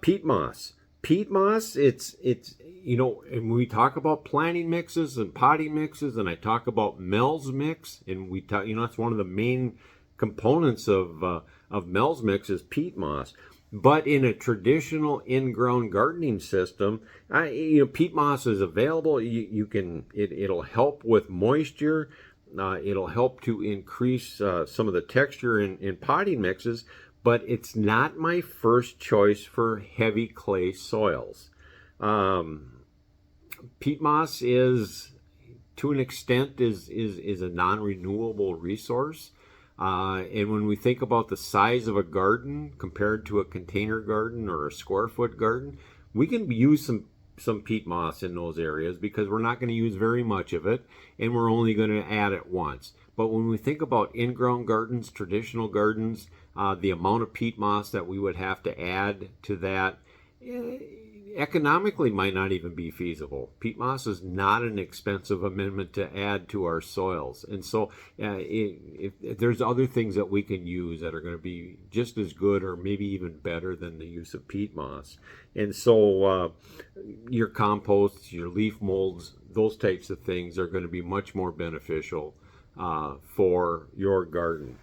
Peat moss. Peat moss, it's and we talk about planting mixes and potting mixes, and I talk about Mel's mix, and we talk, that's one of the main components of Mel's mix is peat moss. But in a traditional in-ground gardening system, peat moss is available. You can it'll help with moisture. It'll help to increase some of the texture in potting mixes, but it's not my first choice for heavy clay soils. Peat moss is, to an extent, is a non-renewable resource. And when we think about the size of a garden compared to a container garden or a square foot garden, we can use some peat moss in those areas because we're not going to use very much of it, and we're only going to add it once. But when we think about in-ground gardens, traditional gardens, the amount of peat moss that we would have to add to that economically might not even be feasible. Peat moss is not an expensive amendment to add to our soils. And so if there's other things that we can use that are going to be just as good or maybe even better than the use of peat moss. And so your composts, your leaf molds, those types of things are going to be much more beneficial for your garden.